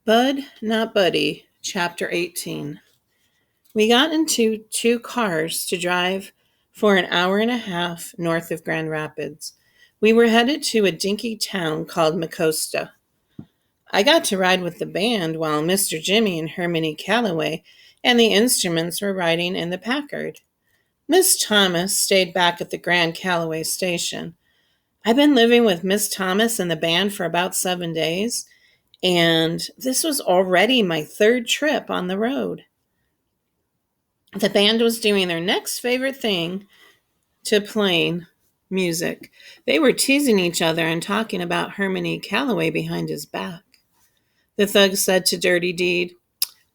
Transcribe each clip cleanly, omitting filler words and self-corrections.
Bud, Not Buddy, Chapter 18. We got into two cars to drive for an hour and a half north of Grand Rapids. We were headed to a dinky town called Mecosta. I got to ride with the band while Mr. Jimmy and Hermione Calloway and the instruments were riding in the Packard. Miss Thomas stayed back at the Grand Calloway station. I've been living with Miss Thomas and the band for about 7 days, and this was already my third trip on the road. The band was doing their next favorite thing to playing music. They were teasing each other and talking about Hermione Calloway behind his back. The thug said to Dirty Deed,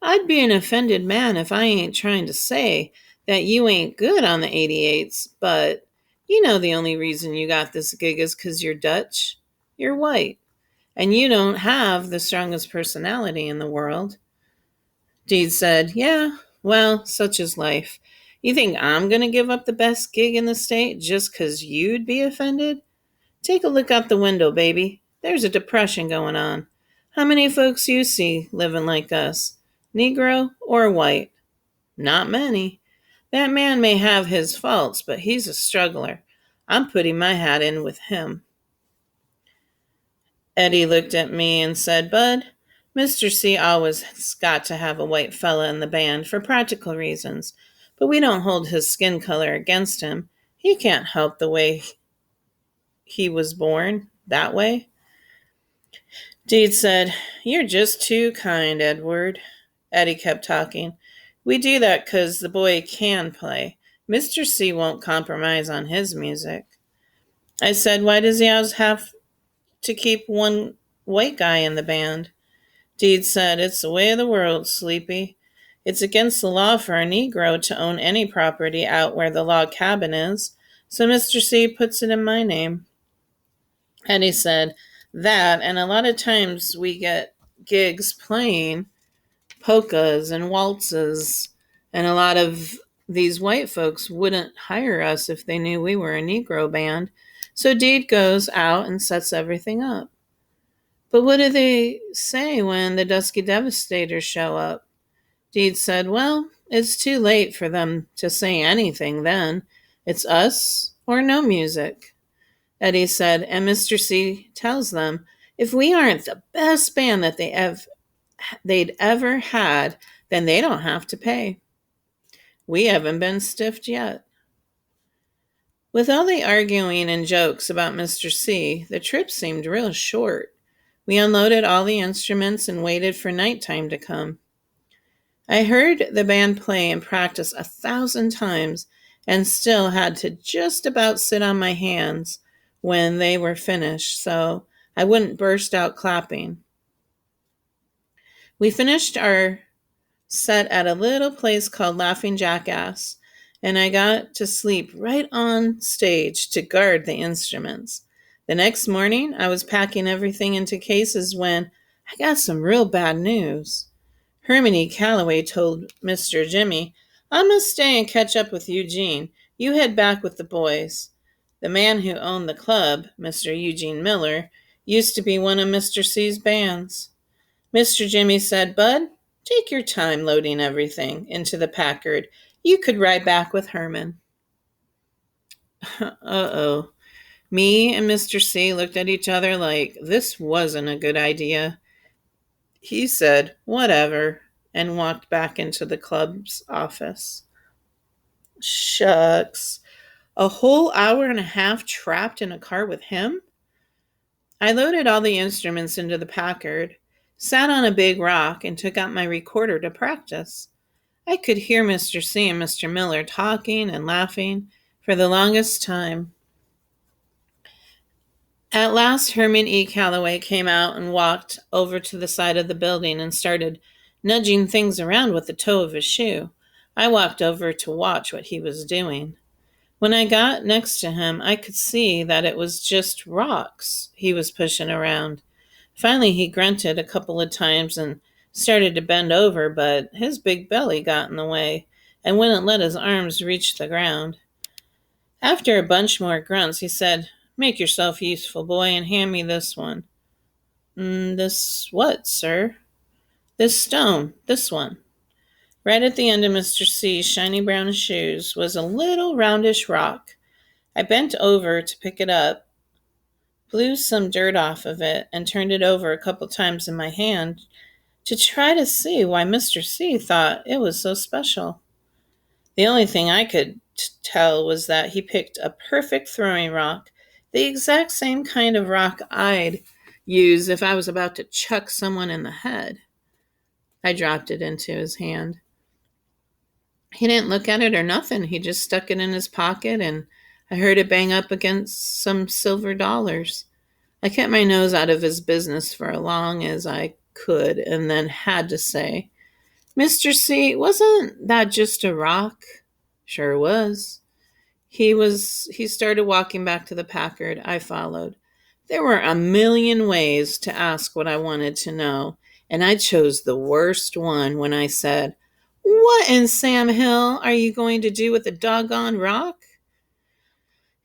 "I'd be an offended man if I ain't trying to say that you ain't good on the 88s, but you know the only reason you got this gig is 'cause you're Dutch. You're white, and you don't have the strongest personality in the world." Deed said, "Yeah, well, such is life. You think I'm going to give up the best gig in the state just 'cause you'd be offended? Take a look out the window, baby. There's a depression going on. How many folks you see living like us? Negro or white? Not many. That man may have his faults, but he's a struggler. I'm putting my hat in with him." Eddie looked at me and said, "Bud, Mr. C always has got to have a white fella in the band for practical reasons, but we don't hold his skin color against him. He can't help the way he was born, that way." Deed said, "You're just too kind, Edward." Eddie kept talking. "We do that 'cause the boy can play. Mr. C won't compromise on his music." I said, "Why does he always have to keep one white guy in the band?" Deed said, "It's the way of the world, Sleepy. It's against the law for a Negro to own any property out where the log cabin is, so Mr. C puts it in my name." And he said, "That, and a lot of times we get gigs playing polkas and waltzes, and a lot of these white folks wouldn't hire us if they knew we were a Negro band. So Deed goes out and sets everything up." "But what do they say when the Dusky Devastators show up?" Deed said, "Well, it's too late for them to say anything then. It's us or no music." Eddie said, "And Mr. C tells them, if we aren't the best band that they'd ever had, then they don't have to pay. We haven't been stiffed yet." With all the arguing and jokes about Mr. C, the trip seemed real short. We unloaded all the instruments and waited for nighttime to come. I heard the band play and practice 1,000 times and still had to just about sit on my hands when they were finished so I wouldn't burst out clapping. We finished our set at a little place called Laughing Jackass, and I got to sleep right on stage to guard the instruments. The next morning, I was packing everything into cases when I got some real bad news. Hermione Calloway told Mr. Jimmy, "I must stay and catch up with Eugene. You head back with the boys." The man who owned the club, Mr. Eugene Miller, used to be one of Mr. C's bands. Mr. Jimmy said, "Bud, take your time loading everything into the Packard. You could ride back with Herman." Uh-oh. Me and Mr. C looked at each other like this wasn't a good idea. He said, "Whatever," and walked back into the club's office. Shucks. A whole hour and a half trapped in a car with him? I loaded all the instruments into the Packard, sat on a big rock, and took out my recorder to practice. I could hear Mr. C and Mr. Miller talking and laughing for the longest time. At last, Herman E. Calloway came out and walked over to the side of the building and started nudging things around with the toe of his shoe. I walked over to watch what he was doing. When I got next to him, I could see that it was just rocks he was pushing around. Finally, he grunted a couple of times and started to bend over, but his big belly got in the way and wouldn't let his arms reach the ground. After a bunch more grunts, he said, "Make yourself useful, boy, and hand me this one." This what, sir?" This stone, this one, right at the end of Mr. C's shiny brown shoes, was a little roundish rock. I bent over to pick it up, blew some dirt off of it, and turned it over a couple times in my hand to try to see why Mr. C thought it was so special. The only thing I could tell was that he picked a perfect throwing rock, the exact same kind of rock I'd use if I was about to chuck someone in the head. I dropped it into his hand. He didn't look at it or nothing. He just stuck it in his pocket, and I heard it bang up against some silver dollars. I kept my nose out of his business for as long as I could and then had to say, Mr. C, wasn't that just a rock? Sure was. He started walking back to the Packard. I followed. There were a million ways to ask what I wanted to know, and I chose the worst one when I said, What in Sam Hill are you going to do with a doggone rock?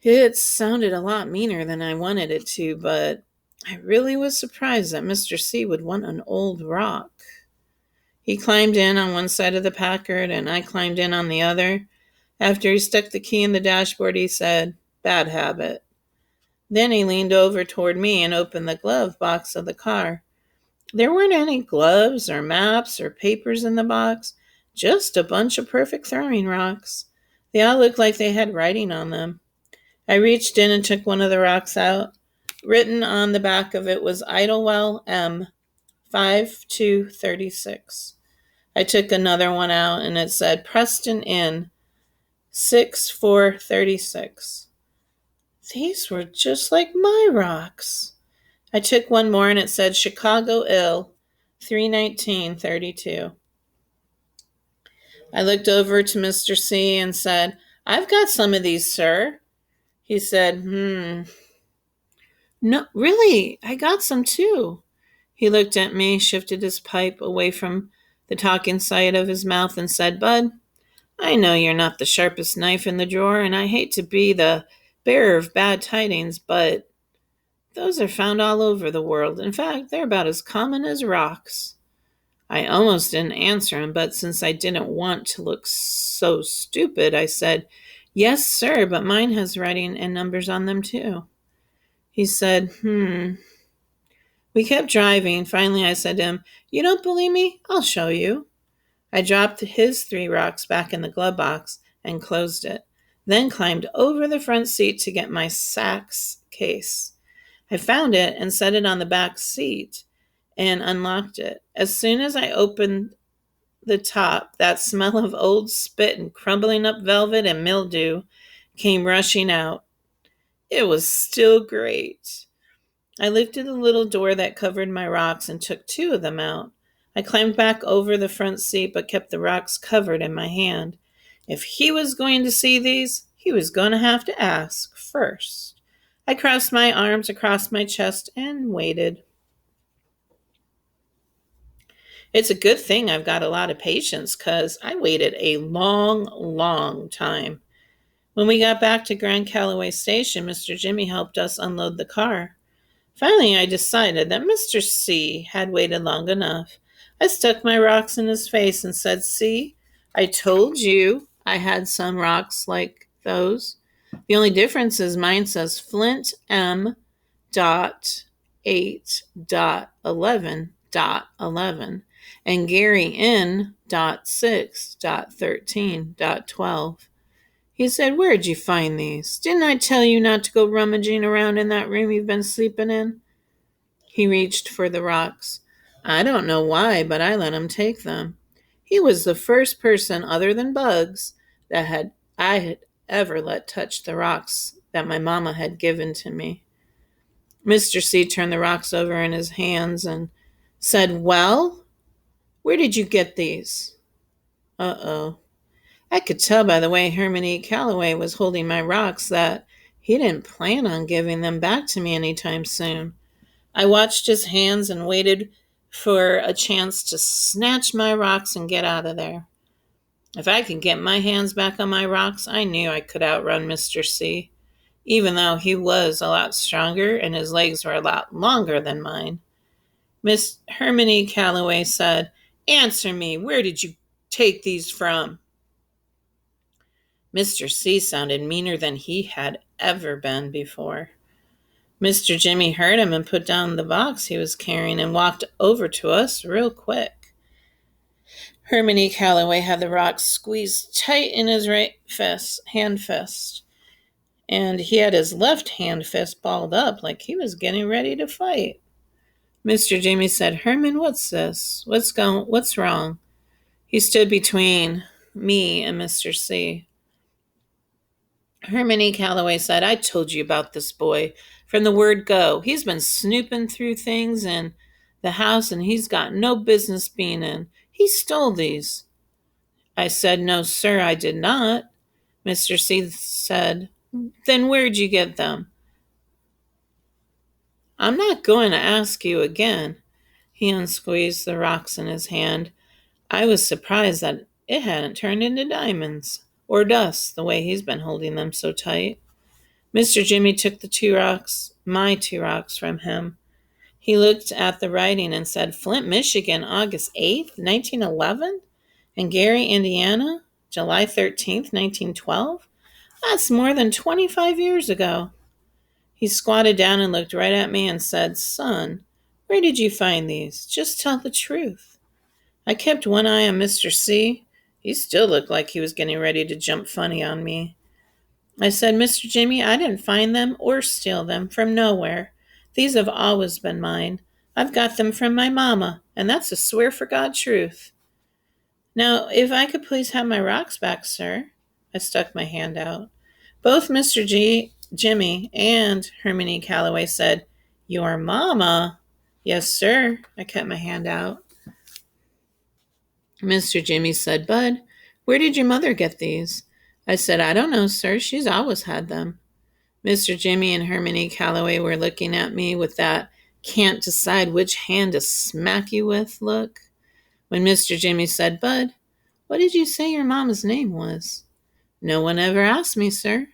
It sounded a lot meaner than I wanted it to, but I really was surprised that Mr. C would want an old rock. He climbed in on one side of the Packard, and I climbed in on the other. After he stuck the key in the dashboard, he said, Bad habit. Then he leaned over toward me and opened the glove box of the car. There weren't any gloves or maps or papers in the box, just a bunch of perfect throwing rocks. They all looked like they had writing on them. I reached in and took one of the rocks out. Written on the back of it was Idlewell M. 5236. I took another one out and it said Preston Inn 6436. These were just like my rocks. I took one more and it said Chicago Ill 31932. I looked over to Mr. C and said, I've got some of these, sir. He said, No, really, I got some too. He looked at me, shifted his pipe away from the talking side of his mouth and said, Bud, I know you're not the sharpest knife in the drawer, and I hate to be the bearer of bad tidings, but those are found all over the world. In fact, they're about as common as rocks. I almost didn't answer him, but since I didn't want to look so stupid, I said, Yes, sir, but mine has writing and numbers on them too. He said, We kept driving. Finally, I said to him, You don't believe me? I'll show you. I dropped his 3 rocks back in the glove box and closed it, then climbed over the front seat to get my sax case. I found it and set it on the back seat and unlocked it. As soon as I opened the top, that smell of old spit and crumbling up velvet and mildew came rushing out. It was still great. I lifted the little door that covered my rocks and took 2 of them out. I climbed back over the front seat but kept the rocks covered in my hand. If he was going to see these, he was going to have to ask first. I crossed my arms across my chest and waited. It's a good thing I've got a lot of patience because I waited a long, long time. When we got back to Grand Calloway Station, Mr. Jimmy helped us unload the car. Finally, I decided that Mr. C had waited long enough. I stuck my rocks in his face and said, See, I told you I had some rocks like those. The only difference is mine says Flint M. 8.11.11 and Gary N. 6.13.12. He said, Where'd you find these? Didn't I tell you not to go rummaging around in that room you've been sleeping in? He reached for the rocks. I don't know why, but I let him take them. He was the first person other than Bugs that I had ever let touch the rocks that my mama had given to me. Mr. C turned the rocks over in his hands and said, Well, where did you get these? Uh-oh. I could tell by the way Herman E. Calloway was holding my rocks that he didn't plan on giving them back to me anytime soon. I watched his hands and waited for a chance to snatch my rocks and get out of there. If I could get my hands back on my rocks, I knew I could outrun Mr. C, even though he was a lot stronger and his legs were a lot longer than mine. Miss Hermione Calloway said, "Answer me, where did you take these from?" Mr. C sounded meaner than he had ever been before. Mr. Jimmy heard him and put down the box he was carrying and walked over to us real quick. Hermione Calloway had the rock squeezed tight in his right hand fist, and he had his left hand fist balled up like he was getting ready to fight. Mr. Jimmy said, "Herman, what's this? What's wrong?" He stood between me and Mr. C. Hermione Calloway said, "I told you about this boy from the word go. He's been snooping through things in the house and he's got no business being in. He stole these." I said, "No, sir, I did not." Mr. C said, "Then where'd you get them?" "I'm not going to ask you again." He unsqueezed the rocks in his hand. I was surprised that it hadn't turned into diamonds or dust the way he's been holding them so tight. Mr. Jimmy took my 2 rocks from him. He looked at the writing and said, "Flint, Michigan, August 8th, 1911, and Gary, Indiana, July 13th, 1912. That's more than 25 years ago." He squatted down and looked right at me and said, "Son, where did you find these? Just tell the truth." I kept one eye on Mr. C. He still looked like he was getting ready to jump funny on me. I said, "Mr. Jimmy, I didn't find them or steal them from nowhere. These have always been mine. I've got them from my mama, and that's a swear for God truth." "Now, if I could please have my rocks back, sir." I stuck my hand out. Both Jimmy and Hermione Calloway said, "Your mama?" "Yes, sir." I kept my hand out. Mr. Jimmy said, "Bud, where did your mother get these?" I said, "I don't know, sir. She's always had them." Mr. Jimmy and Hermione Calloway were looking at me with that can't decide which hand to smack you with look. When Mr. Jimmy said, "Bud, what did you say your mama's name was?" "No one ever asked me, sir."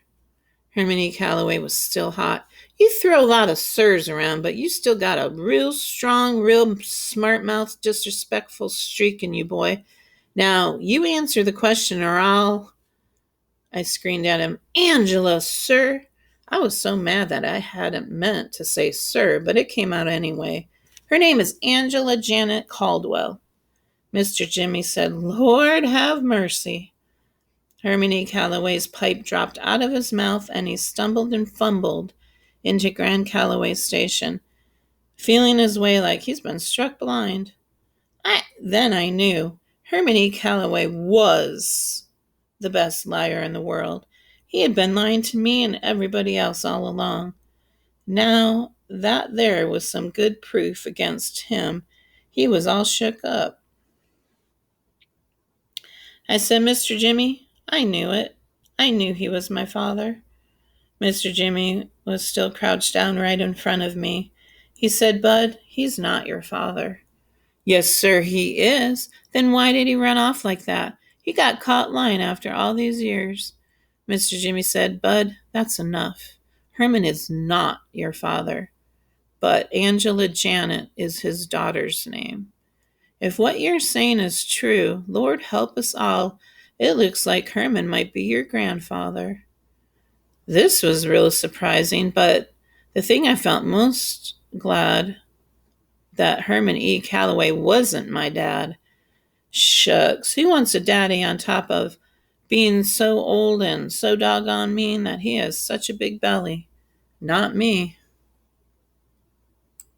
Hermione Calloway was still hot. "You throw a lot of sirs around, but you still got a real strong, real smart-mouthed, disrespectful streak in you, boy. Now, you answer the question or I'll—" I screamed at him, "Angela, sir!" I was so mad that I hadn't meant to say sir, but it came out anyway. "Her name is Angela Janet Caldwell." Mr. Jimmy said, "Lord have mercy." Hermione Calloway's pipe dropped out of his mouth, and he stumbled and fumbled into Grand Calloway Station, feeling his way like he's been struck blind. Then I knew Hermione Calloway was the best liar in the world. He had been lying to me and everybody else all along. Now that there was some good proof against him, he was all shook up. I said, "Mr. Jimmy, I knew it. I knew he was my father." Mr. Jimmy was still crouched down right in front of me. He said, "Bud, he's not your father." "Yes, sir, he is." "Then why did he run off like that? He got caught lying after all these years." Mr. Jimmy said, "Bud, that's enough. Herman is not your father, but Angela Janet is his daughter's name. If what you're saying is true, Lord help us all, it looks like Herman might be your grandfather." This was real surprising, but the thing I felt most glad that Herman E. Calloway wasn't my dad. Shucks, who wants a daddy on top of being so old and so doggone mean that he has such a big belly? Not me.